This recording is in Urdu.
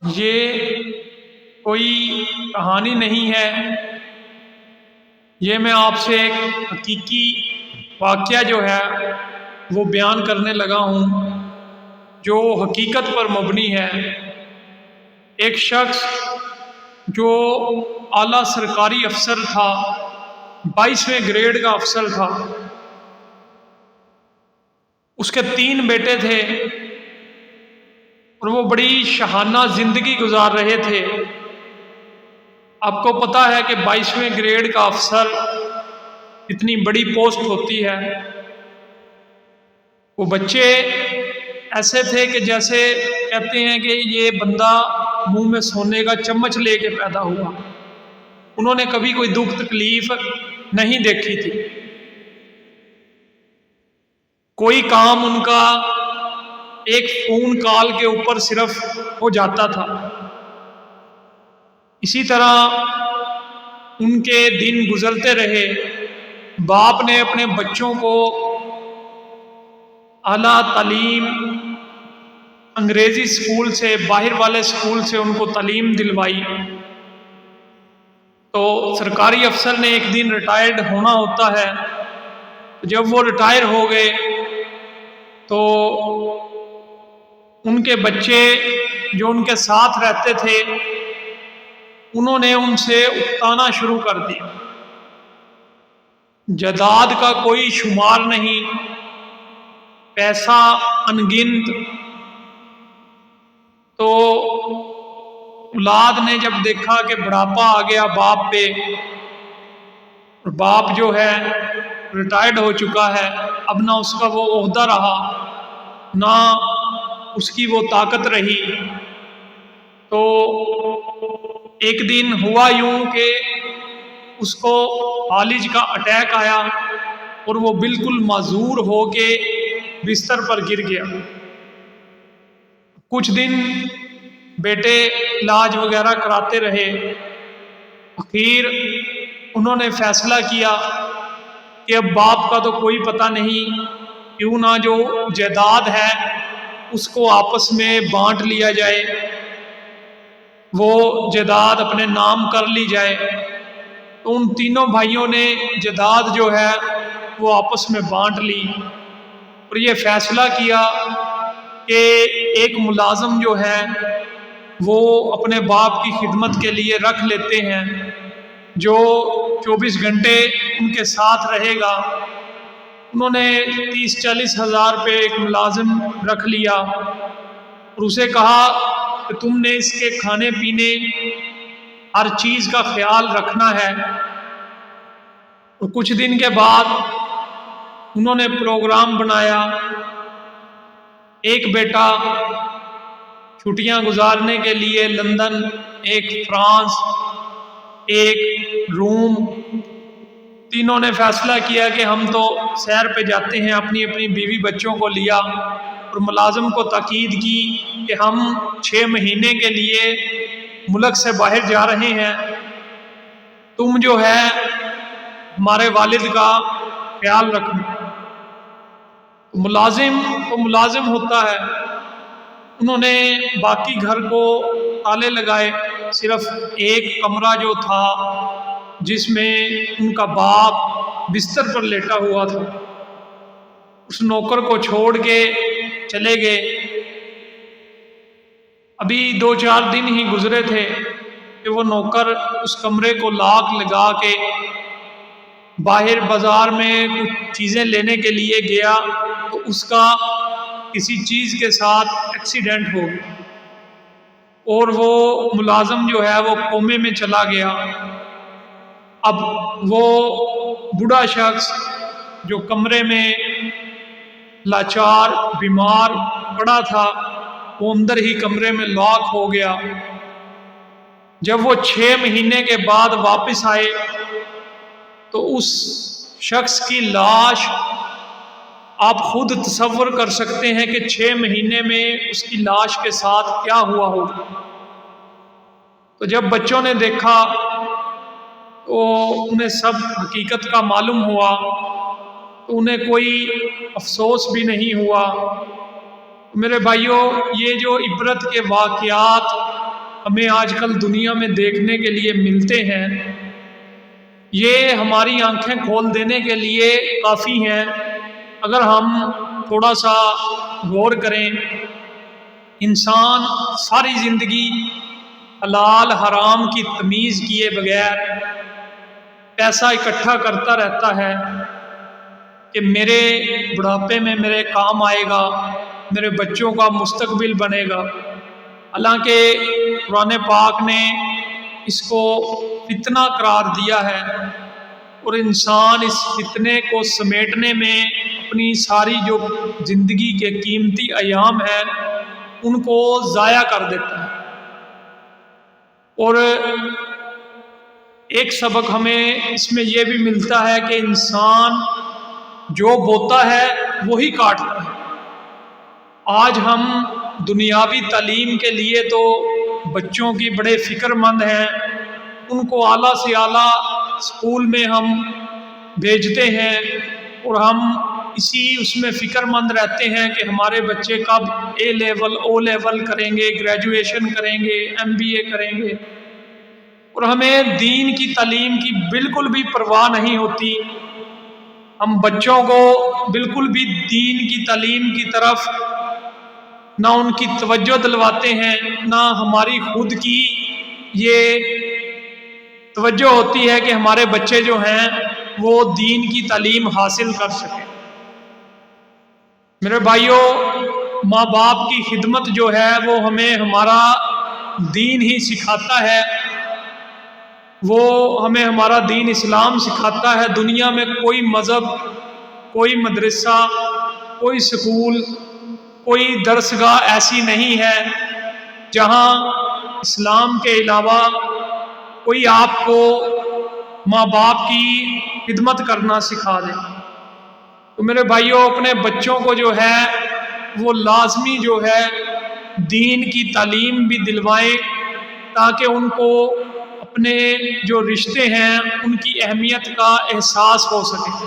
یہ کوئی کہانی نہیں ہے، یہ میں آپ سے ایک حقیقی واقعہ جو ہے وہ بیان کرنے لگا ہوں، جو حقیقت پر مبنی ہے۔ ایک شخص جو اعلیٰ سرکاری افسر تھا، 22ویں گریڈ کا افسر تھا، اس کے 3 بیٹے تھے اور وہ بڑی شاہانہ زندگی گزار رہے تھے۔ آپ کو پتہ ہے کہ 22ویں گریڈ کا افسر اتنی بڑی پوسٹ ہوتی ہے۔ وہ بچے ایسے تھے کہ جیسے کہتے ہیں کہ یہ بندہ منہ میں سونے کا چمچ لے کے پیدا ہوا۔ انہوں نے کبھی کوئی دکھ تکلیف نہیں دیکھی تھی، کوئی کام ان کا ایک فون کال کے اوپر صرف ہو جاتا تھا۔ اسی طرح ان کے دن گزرتے رہے۔ باپ نے اپنے بچوں کو اعلیٰ تعلیم انگریزی اسکول سے، باہر والے اسکول سے ان کو تعلیم دلوائی۔ تو سرکاری افسر نے ایک دن ریٹائرڈ ہونا ہوتا ہے۔ جب وہ ریٹائر ہو گئے تو ان کے بچے جو ان کے ساتھ رہتے تھے، انہوں نے ان سے اکتانا شروع کر دیا۔ جائیداد کا کوئی شمار نہیں، پیسہ انگنت۔ تو اولاد نے جب دیکھا کہ بڑھاپا آ گیا باپ پہ، اور باپ جو ہے ریٹائرڈ ہو چکا ہے، اب نہ اس کا وہ عہدہ رہا، نہ اس کی وہ طاقت رہی، تو ایک دن ہوا یوں کہ اس کو فالج کا اٹیک آیا اور وہ بالکل معذور ہو کے بستر پر گر گیا۔ کچھ دن بیٹے علاج وغیرہ کراتے رہے۔ آخر انہوں نے فیصلہ کیا کہ اب باپ کا تو کوئی پتہ نہیں، کیوں نہ جو جائیداد ہے اس کو آپس میں بانٹ لیا جائے، وہ جائیداد اپنے نام کر لی جائے۔ تو ان تینوں بھائیوں نے جائیداد جو ہے وہ آپس میں بانٹ لی، اور یہ فیصلہ کیا کہ ایک ملازم جو ہے وہ اپنے باپ کی خدمت کے لیے رکھ لیتے ہیں، جو 24 گھنٹے ان کے ساتھ رہے گا۔ انہوں نے 30-40 ہزار پہ ایک ملازم رکھ لیا اور اسے کہا کہ تم نے اس کے کھانے پینے ہر چیز کا خیال رکھنا ہے۔ اور کچھ دن کے بعد انہوں نے پروگرام بنایا، ایک بیٹا چھٹیاں گزارنے کے لیے لندن، ایک فرانس، ایک روم۔ تینوں نے فیصلہ کیا کہ ہم تو سیر پہ جاتے ہیں، اپنی اپنی بیوی بچوں کو لیا، اور ملازم کو تاکید کی کہ ہم 6 مہینے کے لیے ملک سے باہر جا رہے ہیں، تم جو ہے ہمارے والد کا خیال رکھنا۔ ملازم تو ملازم ہوتا ہے، انہوں نے باقی گھر کو تالے لگائے، صرف ایک کمرہ جو تھا جس میں ان کا باپ بستر پر لیٹا ہوا تھا، اس نوکر کو چھوڑ کے چلے گئے۔ ابھی 2-4 دن ہی گزرے تھے کہ وہ نوکر اس کمرے کو لاک لگا کے باہر بازار میں کچھ چیزیں لینے کے لیے گیا، تو اس کا کسی چیز کے ساتھ ایکسیڈنٹ ہو گیا اور وہ ملازم جو ہے وہ کومے میں چلا گیا۔ اب وہ بوڑھا شخص جو کمرے میں لاچار بیمار پڑا تھا، وہ اندر ہی کمرے میں لاک ہو گیا۔ جب وہ 6 مہینے کے بعد واپس آئے تو اس شخص کی لاش، آپ خود تصور کر سکتے ہیں کہ 6 مہینے میں اس کی لاش کے ساتھ کیا ہوا ہوگا۔ تو جب بچوں نے دیکھا تو انہیں سب حقیقت کا معلوم ہوا، تو انہیں کوئی افسوس بھی نہیں ہوا۔ میرے بھائیوں، یہ جو عبرت کے واقعات ہمیں آج کل دنیا میں دیکھنے کے لیے ملتے ہیں، یہ ہماری آنکھیں کھول دینے کے لیے کافی ہیں۔ اگر ہم تھوڑا سا غور کریں، انسان ساری زندگی حلال حرام کی تمیز کیے بغیر پیسہ اکٹھا کرتا رہتا ہے کہ میرے بڑھاپے میں میرے کام آئے گا، میرے بچوں کا مستقبل بنے گا۔ حالانکہ قرآن پاک نے اس کو فتنہ قرار دیا ہے، اور انسان اس فتنے کو سمیٹنے میں اپنی ساری جو زندگی کے قیمتی ایام ہیں ان کو ضائع کر دیتا ہے۔ اور ایک سبق ہمیں اس میں یہ بھی ملتا ہے کہ انسان جو بوتا ہے وہی کاٹتا ہے۔ آج ہم دنیاوی تعلیم کے لیے تو بچوں کی بڑے فکر مند ہیں، ان کو اعلیٰ سے اعلیٰ اسکول میں ہم بھیجتے ہیں، اور ہم اس میں فکر مند رہتے ہیں کہ ہمارے بچے کب اے لیول او لیول کریں گے، گریجویشن کریں گے، MBA کریں گے، اور ہمیں دین کی تعلیم کی بالکل بھی پرواہ نہیں ہوتی۔ ہم بچوں کو بالکل بھی دین کی تعلیم کی طرف نہ ان کی توجہ دلواتے ہیں، نہ ہماری خود کی یہ توجہ ہوتی ہے کہ ہمارے بچے جو ہیں وہ دین کی تعلیم حاصل کر سکیں۔ میرے بھائیوں، ماں باپ کی خدمت جو ہے وہ ہمیں ہمارا دین ہی سکھاتا ہے، وہ ہمیں ہمارا دین اسلام سکھاتا ہے۔ دنیا میں کوئی مذہب، کوئی مدرسہ، کوئی سکول، کوئی درسگاہ ایسی نہیں ہے جہاں اسلام کے علاوہ کوئی آپ کو ماں باپ کی خدمت کرنا سکھا دے۔ تو میرے بھائیوں، اپنے بچوں کو جو ہے وہ لازمی جو ہے دین کی تعلیم بھی دلوائیں، تاکہ ان کو اپنے جو رشتے ہیں ان کی اہمیت کا احساس ہو سکے۔